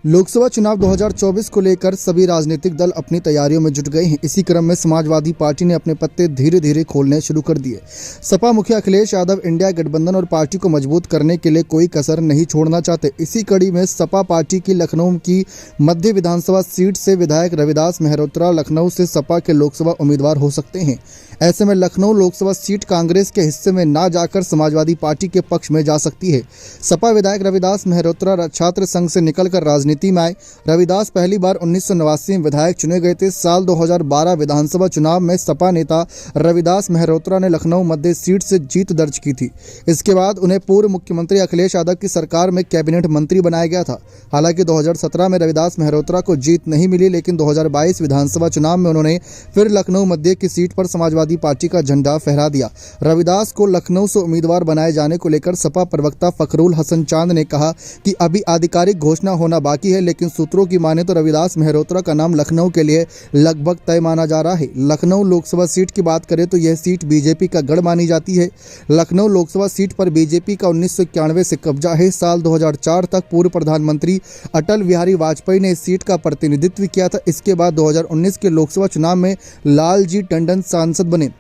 लोकसभा चुनाव 2024 को लेकर सभी राजनीतिक दल अपनी तैयारियों में जुट गए हैं। इसी क्रम में समाजवादी पार्टी ने अपने पत्ते धीरे धीरे खोलने शुरू कर दिए। सपा मुखिया अखिलेश यादव इंडिया गठबंधन और पार्टी को मजबूत करने के लिए कोई कसर नहीं छोड़ना चाहते। इसी कड़ी में सपा पार्टी की लखनऊ की मध्य विधानसभा सीट से विधायक रविदास मेहरोत्रा लखनऊ से सपा के लोकसभा उम्मीदवार हो सकते हैं। ऐसे में लखनऊ लोकसभा सीट कांग्रेस के हिस्से में ना जाकर समाजवादी पार्टी के पक्ष में जा सकती है। सपा विधायक रविदास मेहरोत्रा छात्र संघ से निकलकर राजनीति में आए। रविदास पहली बार 1989 में विधायक चुने गए थे। साल 2012 विधानसभा चुनाव में सपा नेता रविदास मेहरोत्रा ने लखनऊ मध्य सीट से जीत दर्ज की थी। इसके बाद उन्हें पूर्व मुख्यमंत्री अखिलेश यादव की सरकार में कैबिनेट मंत्री बनाया गया था। हालांकि 2017 में रविदास मेहरोत्रा को जीत नहीं मिली, लेकिन 2022 विधानसभा चुनाव में उन्होंने फिर लखनऊ मध्य की सीट पर समाजवादी पार्टी का झंडा फहरा दिया। रविदास को लखनऊ से उम्मीदवार बनाए जाने को लेकर सपा प्रवक्ता फखरुल हसन चांद ने कहा कि अभी आधिकारिक घोषणा होना बाकी है, लेकिन सूत्रों की माने तो रविदास मेहरोत्रा का नाम लखनऊ के लिए लगभग तय माना जा रहा है। लखनऊ लोकसभा सीट की बात करें तो यह सीट बीजेपी का गढ़ मानी जाती है। लखनऊ लोकसभा सीट पर बीजेपी का 1991 से कब्जा है। साल 2004 तक पूर्व प्रधानमंत्री अटल बिहारी वाजपेयी ने इस सीट का प्रतिनिधित्व किया था। इसके बाद 2019 के लोकसभा चुनाव में लालजी टंडन सांसद बने।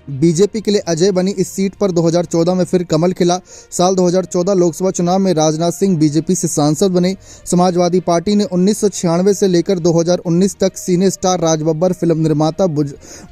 बीजेपी के लिए अजय बनी इस सीट पर 2014 में फिर कमल खिला। साल 2014 लोकसभा चुनाव में राजनाथ सिंह बीजेपी से सांसद बने। समाजवादी पार्टी ने 1996 से लेकर 2019 तक सिने स्टार राज बब्बर, फिल्म निर्माता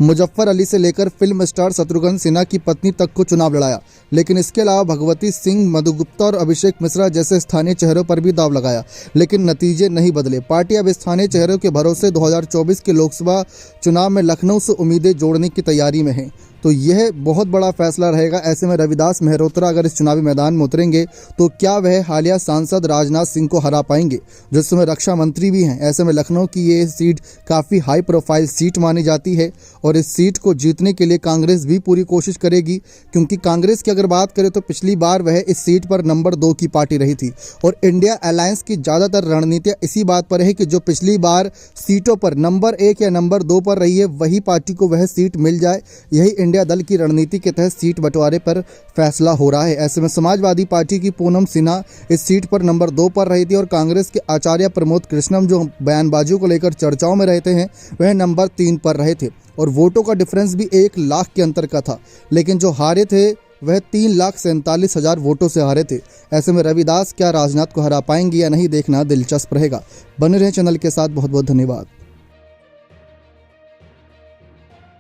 मुजफ्फर अली से लेकर फिल्म स्टार शत्रुघ्न सिन्हा की पत्नी तक को चुनाव लड़ाया। लेकिन इसके अलावा भगवती सिंह, मधु गुप्ता और अभिषेक मिश्रा जैसे स्थानीय चेहरों पर भी दांव लगाया, लेकिन नतीजे नहीं बदले। पार्टी अब स्थानीय चेहरों के भरोसे 2024 के लोकसभा चुनाव में लखनऊ से उम्मीदें जोड़ने की तैयारी में है। तो यह बहुत बड़ा फैसला रहेगा। ऐसे में रविदास मेहरोत्रा अगर इस चुनावी मैदान में उतरेंगे तो क्या वह हालिया सांसद राजनाथ सिंह को हरा पाएंगे, जो इस समय रक्षा मंत्री भी हैं। ऐसे में लखनऊ की ये सीट काफ़ी हाई प्रोफाइल सीट मानी जाती है और इस सीट को जीतने के लिए कांग्रेस भी पूरी कोशिश करेगी, क्योंकि कांग्रेस की अगर बात करें तो पिछली बार वह इस सीट पर नंबर 2 की पार्टी रही थी और इंडिया अलायंस की ज़्यादातर रणनीतियाँ इसी बात पर है कि जो पिछली बार सीटों पर नंबर 1 या नंबर 2 पर रही है वही पार्टी को वह सीट मिल जाए। यही इंडिया दल की रणनीति के तहत सीट बंटवारे पर फैसला हो रहा है। ऐसे में समाजवादी पार्टी की पूनम सिन्हा इस सीट पर नंबर 2 पर रही थी और कांग्रेस के आचार्य प्रमोद कृष्णम, जो बयानबाजियों को लेकर चर्चाओं में रहते हैं, वह नंबर 3 पर रहे थे और वोटों का डिफरेंस भी 1 लाख के अंतर का था। लेकिन जो हारे थे वह 3,47,000 वोटों से हारे थे। ऐसे में रविदास क्या राजनाथ को हरा पाएंगे या नहीं, देखना दिलचस्प रहेगा। बने रहें चैनल के साथ। बहुत बहुत धन्यवाद।